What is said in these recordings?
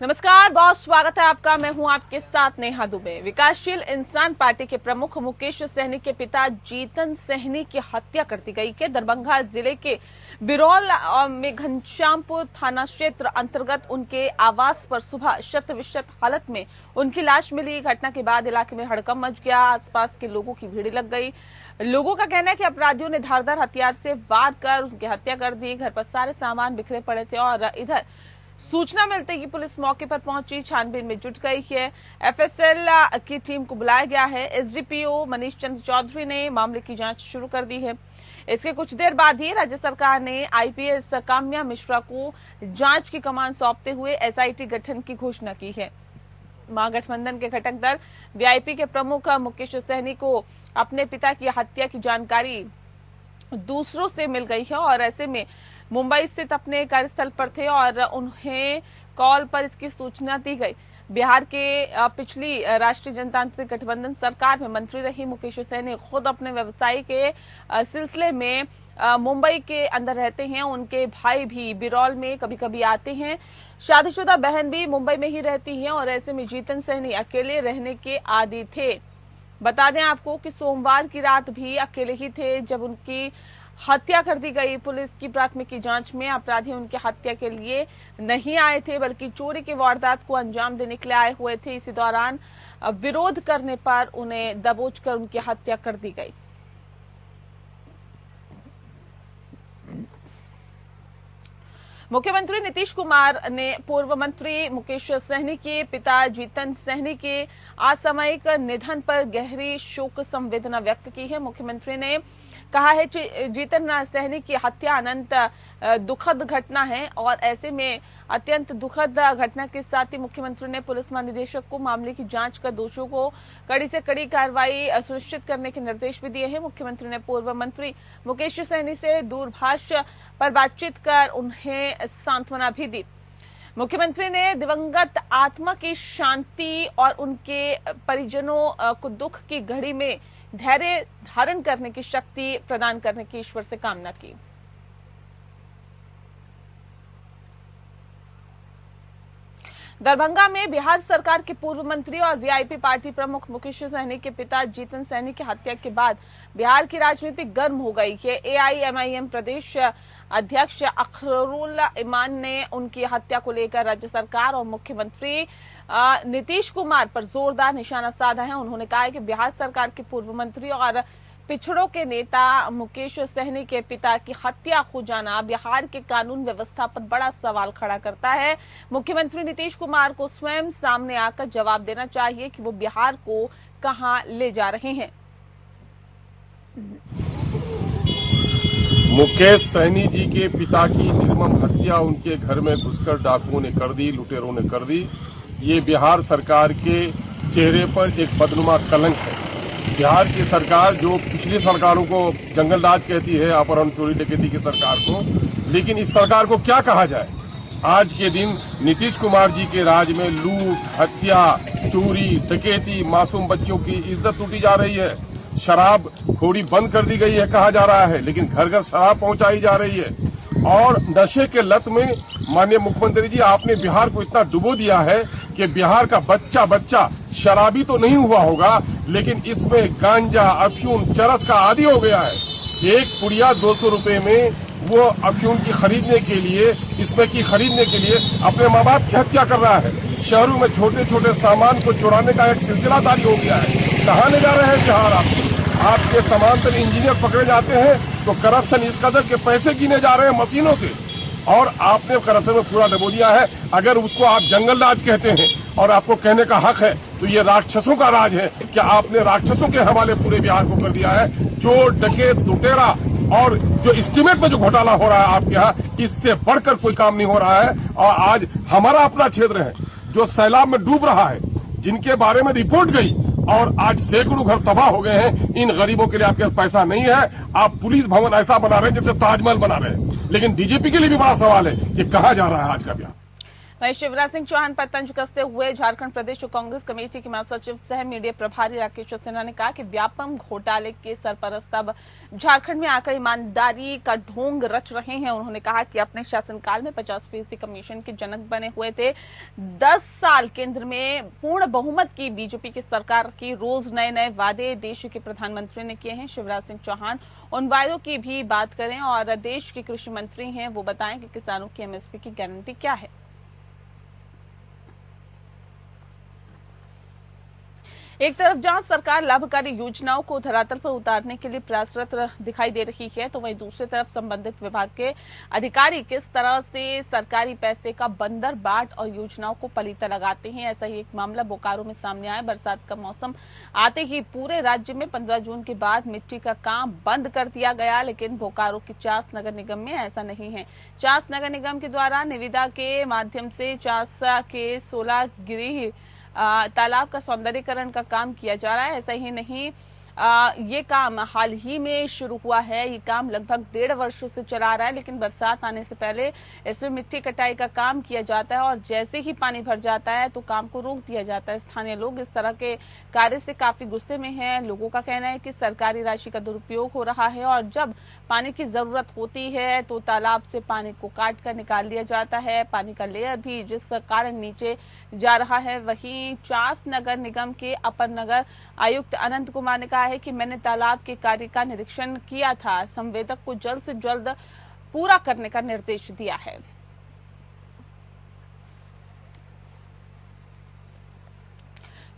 नमस्कार, बहुत स्वागत है आपका। मैं हूं आपके साथ नेहा दुबे। विकासशील इंसान पार्टी के प्रमुख मुकेश सहनी के पिता जीतन सहनी की हत्या कर दी गई है। दरभंगा जिले के बिरौल में घनश्यामपुर थाना क्षेत्र अंतर्गत उनके आवास पर सुबह शत विशत हालत में उनकी लाश मिली। घटना के बाद इलाके में हड़कंप मच गया। आसपास के लोगों की भीड़ लग गई। लोगों का कहना है कि अपराधियों ने धारदार हथियार से वार कर उनकी हत्या कर दी। घर पर सारे सामान बिखरे पड़े थे और इधर सूचना मिलते ही पुलिस मौके पर पहुंची, छानबीन में जुट गई है। एफएसएल की टीम को बुलाया गया है। एसडीपीओ मनीष चंद्र चौधरी ने मामले की जांच शुरू कर दी है। इसके कुछ देर बाद ही राज्य सरकार ने आईपीएस काम्या मिश्रा को जांच की कमान सौंपते हुए एसआईटी गठन की घोषणा की है। महागठबंधन के घटक दल वीआईपी के प्रमुख मुकेश सहनी को अपने पिता की हत्या की जानकारी दूसरों से मिल गई है और ऐसे में मुंबई स्थित अपने कार्यस्थल पर थे और उन्हें कॉल पर इसकी सूचना दी गई। बिहार के पिछली राष्ट्रीय जनतांत्रिक गठबंधन सरकार में मंत्री रही मुकेश सहनी खुद अपने व्यवसाय के सिलसिले में मुंबई के अंदर रहते हैं। उनके भाई भी बिरौल में कभी कभी आते हैं। शादीशुदा बहन भी मुंबई में ही रहती है और ऐसे में जीतन सहनी अकेले रहने के आदी थे। बता दें आपको कि सोमवार की रात भी अकेले ही थे जब उनकी हत्या कर दी गई। पुलिस की प्राथमिकी जांच में अपराधी उनकी हत्या के लिए नहीं आए थे बल्कि चोरी की वारदात को अंजाम देने के लिए आए हुए थे। इसी दौरान विरोध करने पर उन्हें दबोचकर उनकी हत्या कर दी गई। मुख्यमंत्री नीतीश कुमार ने पूर्व मंत्री मुकेश सहनी के पिता जीतन सहनी के असामयिक निधन पर गहरी शोक संवेदना व्यक्त की है। मुख्यमंत्री ने कहा है कि जीतन सहनी की हत्या अनंत दुखद घटना है और ऐसे में अत्यंत दुखद घटना के साथ ही मुख्यमंत्री ने पुलिस महानिदेशक को मामले की जांच कर दोषियों को कड़ी से कड़ी कार्रवाई सुनिश्चित करने के निर्देश भी दिए हैं। मुख्यमंत्री ने पूर्व मंत्री मुकेश सहनी से दूरभाष पर बातचीत कर उन्हें सांत्वना भी दी। मुख्यमंत्री ने दिवंगत आत्मा की शांति और उनके परिजनों को दुख की घड़ी में धैर्य धारण करने की शक्ति प्रदान करने की ईश्वर से कामना की। दरभंगा में बिहार सरकार के पूर्व मंत्री और वीआईपी पार्टी प्रमुख मुकेश सहनी के पिता जीतन सहनी की हत्या के बाद बिहार की राजनीति गर्म हो गई है। एआईएमआईएम प्रदेश अध्यक्ष अखरुल इमान ने उनकी हत्या को लेकर राज्य सरकार और मुख्यमंत्री नीतीश कुमार पर जोरदार निशाना साधा है। उन्होंने कहा है कि बिहार सरकार के पूर्व मंत्री और पिछड़ों के नेता मुकेश सहनी के पिता की हत्या हो जाना बिहार के कानून व्यवस्था पर बड़ा सवाल खड़ा करता है। मुख्यमंत्री नीतीश कुमार को स्वयं सामने आकर जवाब देना चाहिए कि वो बिहार को कहां ले जा रहे हैं। मुकेश सहनी जी के पिता की निर्मम हत्या उनके घर में घुसकर डाकुओं ने कर दी, लुटेरों ने कर दी। ये बिहार सरकार के चेहरे पर एक बदनुमा कलंक है। बिहार की सरकार जो पिछली सरकारों को जंगल राज कहती है, अपहरण चोरी डकैती की सरकार को, लेकिन इस सरकार को क्या कहा जाए। आज के दिन नीतीश कुमार जी के राज में लूट, हत्या, चोरी, डकैती, मासूम बच्चों की इज्जत लूटी जा रही है। शराब खोरी बंद कर दी गई है कहा जा रहा है, लेकिन घर घर शराब पहुंचाई जा रही है। और नशे के लत में माननीय मुख्यमंत्री जी आपने बिहार को इतना डुबो दिया है कि बिहार का बच्चा बच्चा शराबी तो नहीं हुआ होगा, लेकिन इसमें गांजा, अफीम, चरस का आदी हो गया है। एक पुड़िया 200 रुपए में वो अफीम की खरीदने के लिए, इसमें की खरीदने के लिए अपने माँ बाप की हत्या कर रहा है। शहरों में छोटे छोटे सामान को चुराने का एक सिलसिला जारी हो गया है। कहाँ ले जा रहे हैं बिहार आपके तमाम तरह इंजीनियर पकड़े जाते हैं तो करप्शन इस कदर के पैसे गिने जा रहे हैं मशीनों से, और आपने करप्शन में पूरा डबो दिया है। अगर उसको आप जंगल राज कहते हैं और आपको कहने का हक है तो ये राक्षसों का राज है। क्या आपने राक्षसों के हवाले पूरे बिहार को कर दिया है। चोर, डकैत, लुटेरा और जो एस्टीमेट में जो घोटाला हो रहा है आपके यहाँ, इससे बढ़कर कोई काम नहीं हो रहा है। और आज हमारा अपना क्षेत्र है जो सैलाब में डूब रहा है, जिनके बारे में रिपोर्ट गई और आज सैकड़ों घर तबाह हो गए हैं। इन गरीबों के लिए आपके पास पैसा नहीं है। आप पुलिस भवन ऐसा बना रहे हैं जैसे ताजमहल बना रहे हैं, लेकिन डीजीपी के लिए भी बड़ा सवाल है कि कहाँ जा रहा है आज का बिहार। वहीं शिवराज सिंह चौहान पर तंज कसते हुए झारखंड प्रदेश कांग्रेस कमेटी के महासचिव सह मीडिया प्रभारी राकेश सिन्हा ने कहा कि व्यापम घोटाले के सरपरस्त अब झारखंड में आकर ईमानदारी का ढोंग रच रहे हैं। उन्होंने कहा कि अपने शासनकाल में 50% कमीशन के जनक बने हुए थे। 10 साल केंद्र में पूर्ण बहुमत की बीजेपी की सरकार की रोज नए नए वादे देश के प्रधानमंत्री ने किए हैं। शिवराज सिंह चौहान उन वादों की भी बात करें और देश के कृषि मंत्री हैं, वो बताएं कि किसानों की एमएसपी की गारंटी क्या है। एक तरफ जहां सरकार लाभकारी योजनाओं को धरातल पर उतारने के लिए प्रयासरत दिखाई दे रही है, तो वहीं दूसरी तरफ संबंधित विभाग के अधिकारी किस तरह से सरकारी पैसे का बंदर बाट और योजनाओं को पलीता लगाते हैं। ऐसा ही एक मामला बोकारो में सामने आया। बरसात का मौसम आते ही पूरे राज्य में 15 जून के बाद मिट्टी का काम बंद कर दिया गया, लेकिन बोकारो की चास नगर निगम में ऐसा नहीं है। चास नगर निगम के द्वारा निविदा के माध्यम से चास के 16 गिरी तालाब का सौंदर्यीकरण का काम किया जा रहा है। ऐसा ही नहीं, ये काम हाल ही में शुरू हुआ है। ये काम लगभग 1.5 वर्षों से चला रहा है, लेकिन बरसात आने से पहले इसमें मिट्टी कटाई का काम किया जाता है और जैसे ही पानी भर जाता है तो काम को रोक दिया जाता है। स्थानीय लोग इस तरह के कार्य से काफी गुस्से में हैं। लोगों का कहना है कि सरकारी राशि का दुरुपयोग हो रहा है और जब पानी की जरूरत होती है तो तालाब से पानी को काट कर निकाल लिया जाता है। पानी का लेयर भी जिस कारण नीचे जा रहा है। वहीं चास नगर निगम के अपर नगर आयुक्त अनंत कुमार ने कहा है कि मैंने तालाब के कार्य का निरीक्षण किया था, संवेदक को जल्द से जल्द पूरा करने का निर्देश दिया है।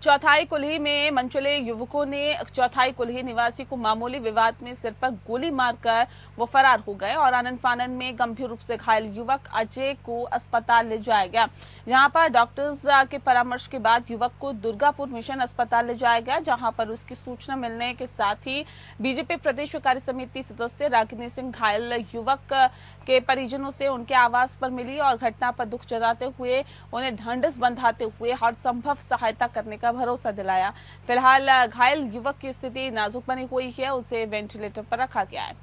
चौथाई कुल्ही में मनचले युवकों ने चौथाई कुल्ही निवासी को मामूली विवाद में सिर पर गोली मारकर वो फरार हो गए और आनन फानन में गंभीर रूप से घायल युवक अजय को अस्पताल ले जाया गया। जहां पर डॉक्टर्स के परामर्श के बाद युवक को दुर्गापुर मिशन अस्पताल ले जाया गया, जहां पर उसकी सूचना मिलने के साथ ही बीजेपी प्रदेश कार्य समिति सदस्य रागिनी सिंह घायल युवक के परिजनों से उनके आवास पर मिली और घटना पर दुख जताते हुए उन्हें ढांढस बंधाते हुए हर संभव सहायता करने का भरोसा दिलाया। फिलहाल घायल युवक की स्थिति नाजुक बनी हुई है, उसे वेंटिलेटर पर रखा गया है।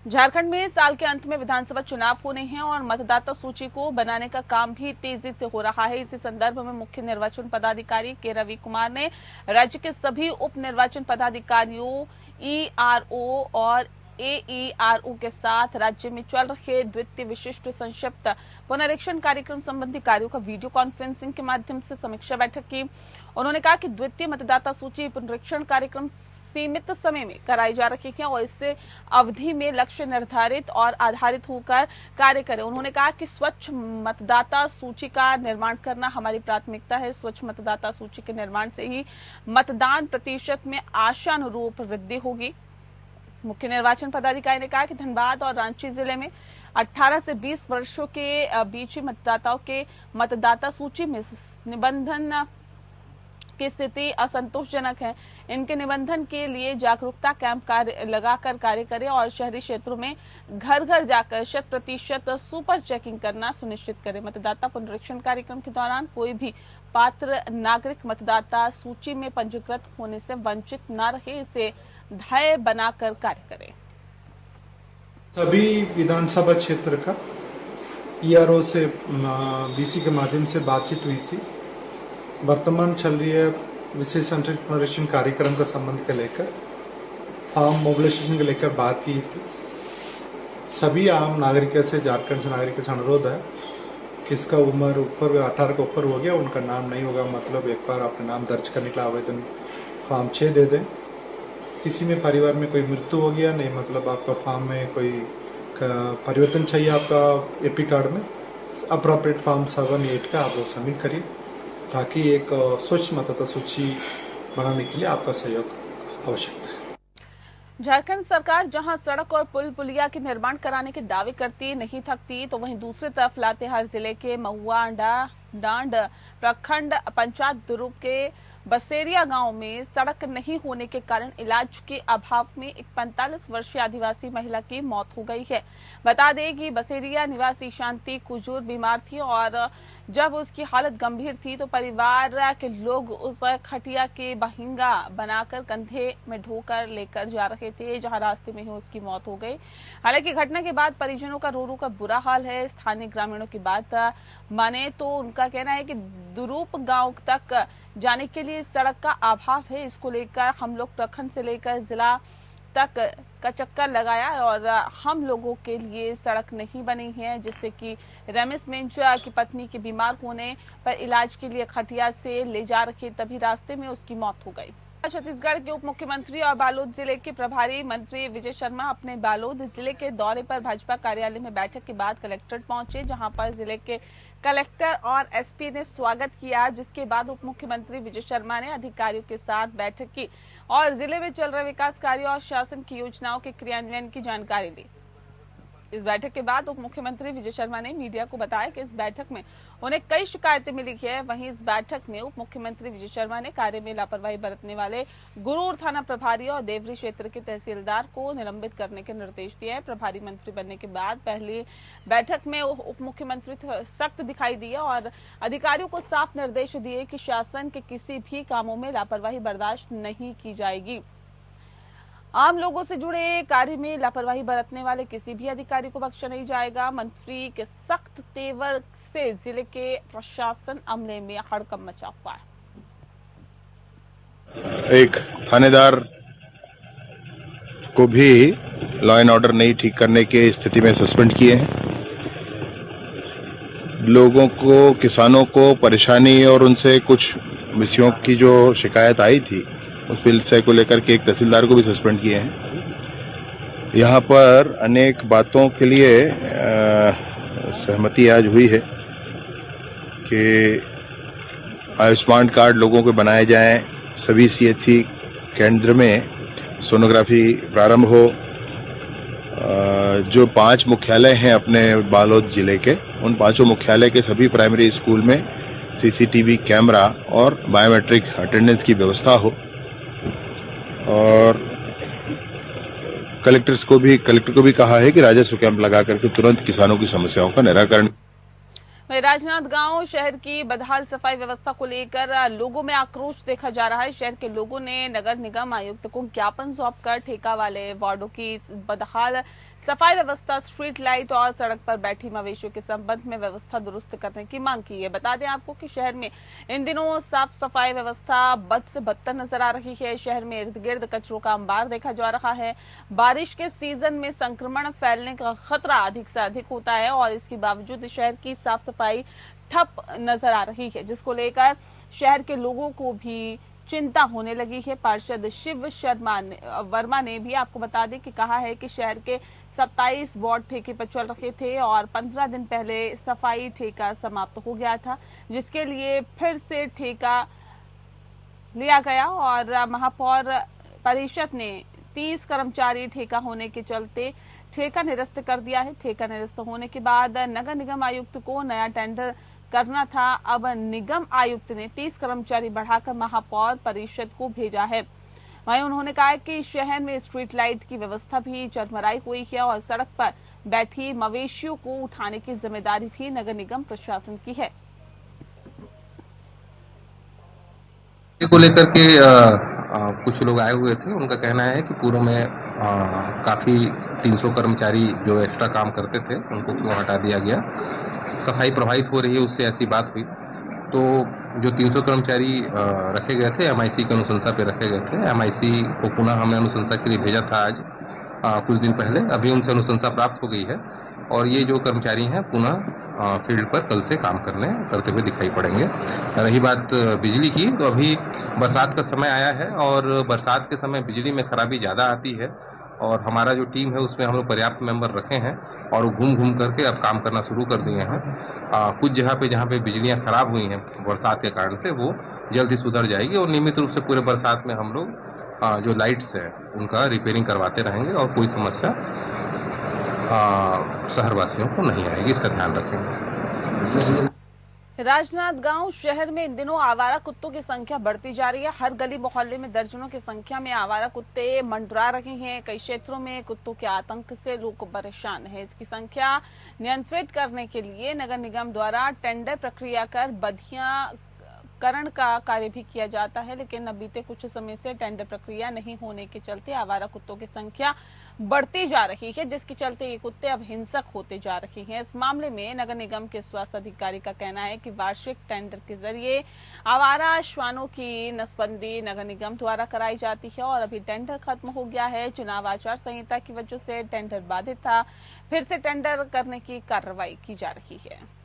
झारखंड में साल के अंत में विधानसभा चुनाव होने हैं और मतदाता सूची को बनाने का काम भी तेजी से हो रहा है। इसी संदर्भ में मुख्य निर्वाचन पदाधिकारी के रवि कुमार ने राज्य के सभी उप निर्वाचन पदाधिकारियों, ईआरओ और एईआरओ के साथ राज्य में चल रहे द्वितीय विशिष्ट संक्षिप्त पुनरीक्षण कार्यक्रम संबंधी कार्यों का वीडियो कॉन्फ्रेंसिंग के माध्यम से समीक्षा बैठक की। उन्होंने कहा कि द्वितीय मतदाता सूची पुनरीक्षण कार्यक्रम सीमित समय में कराई जा रही है और इससे अवधि में लक्ष्य निर्धारित और आधारित होकर कार्य करें। उन्होंने कहा कि स्वच्छ मतदाता सूची का निर्माण करना हमारी प्राथमिकता है। स्वच्छ मतदाता सूची के निर्माण से ही मतदान प्रतिशत में आशानुरूप वृद्धि होगी। मुख्य निर्वाचन पदाधिकारी ने कहा कि धनबाद और रांची जिले में 18 से 20 वर्षों के बीच मतदाताओं के मतदाता सूची में निबंधन की स्थिति असंतोषजनक है। इनके निबंधन के लिए जागरूकता कैंप लगाकर कार्य करें और शहरी क्षेत्रों में घर घर जाकर 100% सुपर चेकिंग करना सुनिश्चित करें। मतदाता पुनरीक्षण कार्यक्रम के दौरान कोई भी पात्र नागरिक मतदाता सूची में पंजीकृत होने से वंचित न रहे, इसे ध्येय बनाकर कार्य करें। सभी विधानसभा क्षेत्र का ईआरओ से बीसी के माध्यम से बातचीत हुई थी। वर्तमान चल रही है विशेष पुनरीक्षण कार्यक्रम का संबंध के लेकर फॉर्म मोबिलाइजेशन के लेकर बात की थी। सभी आम नागरिकों से, झारखंड से नागरिकों से अनुरोध है कि इसका उम्र ऊपर 18 के ऊपर हो गया, उनका नाम नहीं होगा, मतलब एक बार अपने नाम दर्ज करने के लिए आवेदन फॉर्म 6 दे दें। किसी में परिवार में कोई मृत्यु हो गया नहीं, मतलब आपका फॉर्म में कोई परिवर्तन चाहिए आपका एपी कार्ड में, अप्रोप्रिएट फॉर्म 7, 8 का आप वो सबमिट करिए ताकि एक स्वच्छ मतदाता सूची बनाने के लिए आपका सहयोग आवश्यक है। झारखंड सरकार जहां सड़क और पुल पुलिया के निर्माण कराने के दावे करती नहीं थकती, तो वहीं दूसरी तरफ लातेहार जिले के महुआ डांड प्रखंड पंचायत दुरुप के बसेरिया गांव में सड़क नहीं होने के कारण इलाज के अभाव में एक 45 वर्षीय आदिवासी महिला की मौत हो गई है। बता दें कि बसेरिया निवासी शांति कुजूर बीमार थी और जब उसकी हालत गंभीर थी तो परिवार के लोग उस खटिया के बहिंगा बनाकर कंधे में ढोकर लेकर जा रहे थे, जहां रास्ते में ही उसकी मौत हो गई। हालांकि घटना के बाद परिजनों का रो रो कर बुरा हाल है। स्थानीय ग्रामीणों की बात माने तो उनका कहना है कि दुरूप गांव तक जाने के लिए सड़क का अभाव है। इसको लेकर हम लोग प्रखंड से लेकर जिला तक का चक्कर लगाया और हम लोगों के लिए सड़क नहीं बनी है, जिससे कि रमेश मिंजा की पत्नी के बीमार होने पर इलाज के लिए खटिया से ले जा रखे, तभी रास्ते में उसकी मौत हो गई। छत्तीसगढ़ के उप मुख्यमंत्री और बालोद जिले के प्रभारी मंत्री विजय शर्मा अपने बालोद जिले के दौरे पर भाजपा कार्यालय में बैठक के बाद कलेक्ट्रेट पहुंचे, जहां पर जिले के कलेक्टर और एसपी ने स्वागत किया, जिसके बाद उप मुख्यमंत्री विजय शर्मा ने अधिकारियों के साथ बैठक की और जिले में चल रहे विकास कार्यों और शासन की योजनाओं के क्रियान्वयन की जानकारी ली। इस बैठक के बाद उप मुख्यमंत्री विजय शर्मा ने मीडिया को बताया कि इस बैठक में उन्हें कई शिकायतें मिली है। वहीं इस बैठक में उप मुख्यमंत्री विजय शर्मा ने कार्य में लापरवाही बरतने वाले गुरूर थाना प्रभारी और देवरी क्षेत्र के तहसीलदार को निलंबित करने के निर्देश दिए हैं। प्रभारी मंत्री बनने के बाद पहली बैठक में उप मुख्यमंत्री सख्त दिखाई दिए और अधिकारियों को साफ निर्देश दिए कि शासन के किसी भी कामों में लापरवाही बर्दाश्त नहीं की जाएगी। आम लोगों से जुड़े कार्य में लापरवाही बरतने वाले किसी भी अधिकारी को बख्शा नहीं जाएगा। मंत्री के सख्त तेवर से जिले के प्रशासन अमले में हड़कंप मचा हुआ है। एक थानेदार को भी लॉ एंड ऑर्डर नहीं ठीक करने के स्थिति में सस्पेंड किए हैं। लोगों को, किसानों को परेशानी और उनसे कुछ विषयों की जो शिकायत आई थी उस विषय को लेकर के एक तहसीलदार को भी सस्पेंड किए हैं। यहाँ पर अनेक बातों के लिए सहमति आज हुई है कि आयुष्मान कार्ड लोगों को बनाए जाएं, सभी सीएचसी केंद्र में सोनोग्राफी प्रारंभ हो। जो 5 मुख्यालय हैं अपने बालोद जिले के, उन 5 मुख्यालय के सभी प्राइमरी स्कूल में सीसीटीवी कैमरा और बायोमेट्रिक अटेंडेंस की व्यवस्था हो। और कलेक्टर को भी कहा है कि राजस्व कैंप लगा करके तुरंत किसानों की समस्याओं का निराकरण। राजनांदगांव शहर की बदहाल सफाई व्यवस्था को लेकर लोगों में आक्रोश देखा जा रहा है। शहर के लोगों ने नगर निगम आयुक्त को ज्ञापन सौंपकर ठेका वाले वार्डों की बदहाल सफाई व्यवस्था, स्ट्रीट लाइट और सड़क पर बैठी मवेशियों के संबंध में व्यवस्था दुरुस्त करने की मांग की है। बता दें आपको कि शहर में इन दिनों साफ सफाई व्यवस्था बद से बदतर नजर आ रही है। शहर में इर्द गिर्द कचरों का अंबार देखा जा रहा है। बारिश के सीजन में संक्रमण फैलने का खतरा अधिक से अधिक होता है और इसके बावजूद शहर की साफ सफाई ठप नजर आ रही है, जिसको लेकर शहर के लोगों को भी चिंता होने लगी है। पार्षद शिव वर्मा ने भी आपको बता दें कि कहा है कि शहर के 27 वार्ड ठेके पर चल रहे थे और 15 दिन पहले सफाई ठेका समाप्त हो गया था, जिसके लिए फिर से ठेका लिया गया और महापौर परिषद ने 30 कर्मचारी ठेका होने के चलते ठेका निरस्त कर दिया है। ठेका निरस्त होने के बाद नगर निगम आयुक्त को नया टेंडर करना था। अब निगम आयुक्त ने 30 कर्मचारी बढ़ाकर महापौर परिषद को भेजा है। वहीं उन्होंने कहा कि शहर में स्ट्रीट लाइट की व्यवस्था भी चरमराई हुई है और सड़क पर बैठी मवेशियों को उठाने की जिम्मेदारी भी नगर निगम प्रशासन की है। को लेकर के कुछ लोग आए हुए थे। उनका कहना है कि पूर्व में काफी 300 कर्मचारी जो एक्स्ट्रा काम करते थे उनको क्यों हटा दिया गया, सफाई प्रभावित हो रही है, उससे ऐसी बात हुई। तो जो 300 कर्मचारी रखे गए थे एमआईसी की अनुशंसा पे रखे गए थे। एमआईसी को पुनः हमने अनुशंसा के लिए भेजा था आज कुछ दिन पहले। अभी उनसे अनुशंसा प्राप्त हो गई है और ये जो कर्मचारी हैं पुनः फील्ड पर कल से काम करते हुए दिखाई पड़ेंगे। रही बात बिजली की, तो अभी बरसात का समय आया है और बरसात के समय बिजली में खराबी ज़्यादा आती है और हमारा जो टीम है उसमें हम लोग पर्याप्त मेंबर रखे हैं और घूम घूम करके अब काम करना शुरू कर दिए हैं। कुछ जगह पे जहाँ पे बिजलियाँ खराब हुई हैं बरसात के कारण से, वो जल्दी सुधर जाएगी और नियमित रूप से पूरे बरसात में हम लोग जो लाइट्स हैं उनका रिपेयरिंग करवाते रहेंगे और कोई समस्या शहरवासियों को नहीं आएगी, इसका ध्यान रखेंगे। राजनांदगांव शहर में इन दिनों आवारा कुत्तों की संख्या बढ़ती जा रही है। हर गली मोहल्ले में दर्जनों की संख्या में आवारा कुत्ते मंडरा रहे हैं। कई क्षेत्रों में कुत्तों के आतंक से लोग परेशान हैं। इसकी संख्या नियंत्रित करने के लिए नगर निगम द्वारा टेंडर प्रक्रिया कर बधियाकरण का कार्य भी किया जाता है, लेकिन अब बीते कुछ समय से टेंडर प्रक्रिया नहीं होने के चलते आवारा कुत्तों की संख्या बढ़ती जा रही है, जिसके चलते ये कुत्ते अब हिंसक होते जा रहे हैं। इस मामले में नगर निगम के स्वास्थ्य अधिकारी का कहना है कि वार्षिक टेंडर के जरिए आवारा श्वानों की नसबंदी नगर निगम द्वारा कराई जाती है और अभी टेंडर खत्म हो गया है। चुनाव आचार संहिता की वजह से टेंडर बाधित था, फिर से टेंडर करने की कार्रवाई की जा रही है।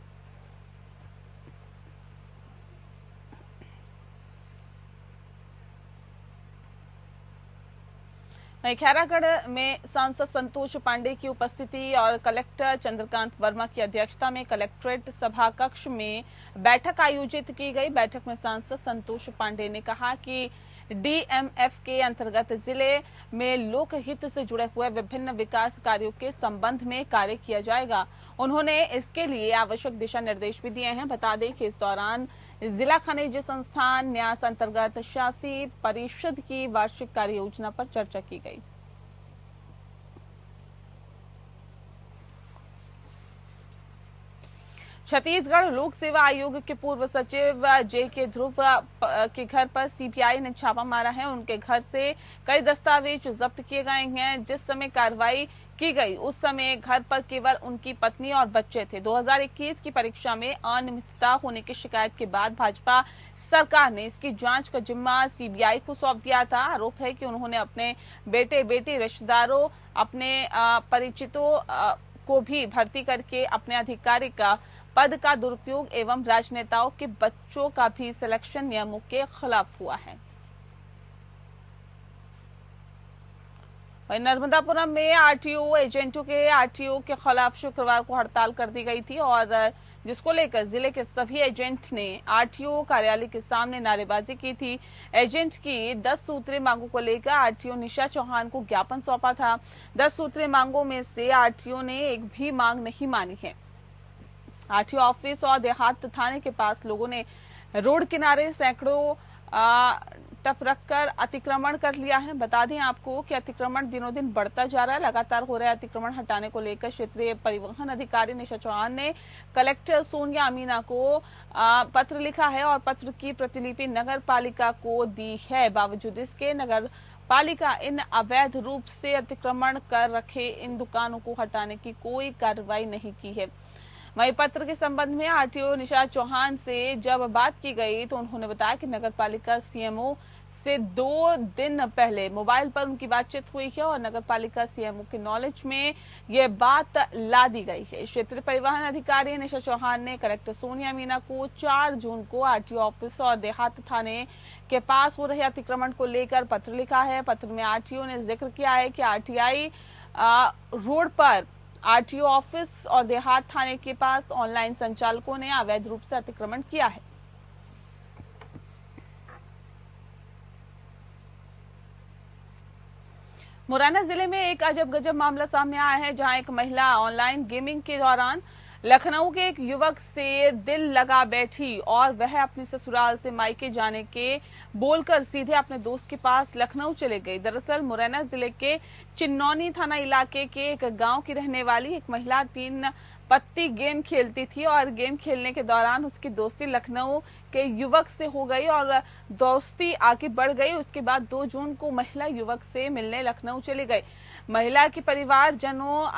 खैरागढ़ में सांसद संतोष पांडे की उपस्थिति और कलेक्टर चंद्रकांत वर्मा की अध्यक्षता में कलेक्ट्रेट सभा कक्ष में बैठक आयोजित की गई। बैठक में सांसद संतोष पांडे ने कहा कि डीएमएफ के अंतर्गत जिले में लोकहित से जुड़े हुए विभिन्न विकास कार्यों के संबंध में कार्य किया जाएगा। उन्होंने इसके लिए आवश्यक दिशा निर्देश भी दिए हैं। बता दें कि इस दौरान जिला खनिज संस्थान न्यास अंतर्गत शासी परिषद की वार्षिक कार्य योजना पर चर्चा की गई। छत्तीसगढ़ लोक सेवा आयोग के पूर्व सचिव जे.के. ध्रुव के घर पर सीबीआई ने छापा मारा है। उनके घर से कई दस्तावेज जब्त किए गए हैं। जिस समय कार्रवाई की गई उस समय घर पर केवल उनकी पत्नी और बच्चे थे। 2021 की परीक्षा में अनियमितता होने की शिकायत के बाद भाजपा सरकार ने इसकी जांच का जिम्मा सीबीआई को सौंप दिया था। आरोप है कि उन्होंने अपने बेटे बेटी रिश्तेदारों अपने परिचितों को भी भर्ती करके अपने अधिकारी का पद का दुरुपयोग एवं राजनेताओं के बच्चों का भी सिलेक्शन नियमों के खिलाफ हुआ है। नर्मदापुरम में आरटीओ एजेंटों के खिलाफ शुक्रवार को हड़ताल कर दी गई थी और जिसको लेकर जिले के सभी एजेंट ने आरटीओ कार्यालय के सामने नारेबाजी की थी। एजेंट की 10 सूत्रीय मांगों को लेकर आरटीओ निशा चौहान को ज्ञापन सौंपा था। 10 सूत्रीय मांगों में से आरटीओ ने एक भी मांग नहीं मानी है। आरटीओ ऑफिस और देहात थाने के पास लोगों ने रोड किनारे सैकड़ों टप रखकर अतिक्रमण कर लिया है। बता दें आपको कि अतिक्रमण दिनों दिन बढ़ता जा रहा है। लगातार हो रहे अतिक्रमण हटाने को लेकर क्षेत्रीय परिवहन अधिकारी निशा चौहान ने कलेक्टर सोनिया मीना को पत्र लिखा है और पत्र की प्रतिलिपि नगर पालिका को दी है। बावजूद इसके नगर पालिका इन अवैध रूप से अतिक्रमण कर रखे इन दुकानों को हटाने की कोई कार्रवाई नहीं की है। वहीं पत्र के संबंध में आरटीओ निशा चौहान से जब बात की गई तो उन्होंने बताया कि नगर पालिका सीएमओ से 2 दिन पहले मोबाइल पर उनकी बातचीत हुई है और नगर पालिका सीएमओ के नॉलेज में यह बात ला दी गई है। क्षेत्रीय परिवहन अधिकारी निशा चौहान ने कलेक्टर सोनिया मीना को 4 जून को आरटीओ ऑफिस और देहात थाने के पास हो रहे अतिक्रमण को लेकर पत्र लिखा है। पत्र में आरटीओ ने जिक्र किया है कि आरटीआई रोड पर आरटीओ ऑफिस और देहात थाने के पास ऑनलाइन संचालकों ने अवैध रूप से अतिक्रमण किया है। मुरैना जिले में एक अजब गजब मामला सामने आया है, जहां एक महिला ऑनलाइन गेमिंग के दौरान लखनऊ के एक युवक से दिल लगा बैठी और वह अपने ससुराल से मायके जाने के बोलकर सीधे अपने दोस्त के पास लखनऊ चले गई। दरअसल मुरैना जिले के चिन्नौनी थाना इलाके के एक गांव की रहने वाली एक महिला 3 पत्ती गेम खेलती थी और गेम खेलने के दौरान उसकी दोस्ती लखनऊ के युवक से हो गई और दोस्ती आगे बढ़ गई। उसके बाद 2 जून को महिला युवक से मिलने लखनऊ चली गई। महिला के परिवारजनों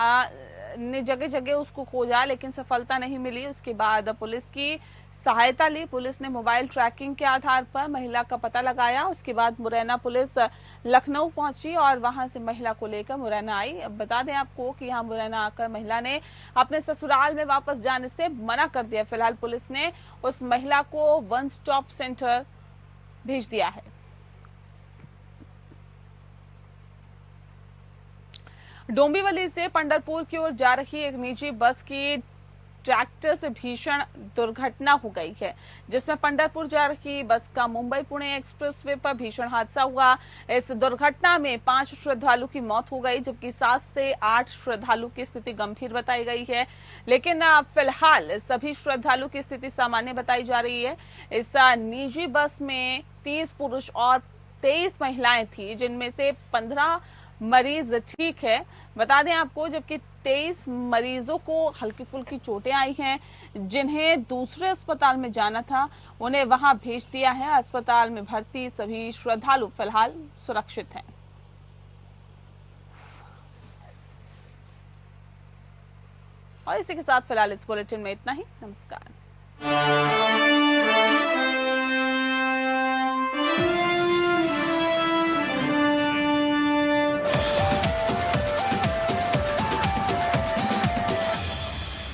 ने जगह जगह उसको खोजा लेकिन सफलता नहीं मिली। उसके बाद पुलिस की सहायता ली। पुलिस ने मोबाइल ट्रैकिंग के आधार पर महिला का पता लगाया। उसके बाद मुरैना पुलिस लखनऊ पहुंची और वहां से महिला को लेकर मुरैना आई। अब बता दें आपको कि यहां मुरैना आकर महिला ने अपने ससुराल में वापस जाने से मना कर दिया। फिलहाल पुलिस ने उस महिला को 1 स्टॉप सेंटर भेज दिया है। डोंबिवली से पंढरपुर की ओर जा रही एक निजी बस की ट्रैक्टर से भीषण दुर्घटना हो गई है, जिसमें पंढरपुर जा रही बस का मुंबई पुणे एक्सप्रेसवे पर भीषण हादसा हुआ। इस दुर्घटना में 5 श्रद्धालु की मौत हो गई, जबकि 7 से 8 श्रद्धालु की स्थिति गंभीर बताई गई है। लेकिन फिलहाल सभी श्रद्धालु की स्थिति सामान्य बताई जा रही है। इस निजी बस में 30 पुरुष और 23 महिलाएं थी, जिनमें से 15 मरीज ठीक है, बता दें आपको, जबकि 23 मरीजों को हल्की फुल्की चोटें आई हैं। जिन्हें दूसरे अस्पताल में जाना था, उन्हें वहां भेज दिया है। अस्पताल में भर्ती सभी श्रद्धालु फिलहाल सुरक्षित हैं। और इसी के साथ फिलहाल इस बुलेटिन में इतना ही। नमस्कार।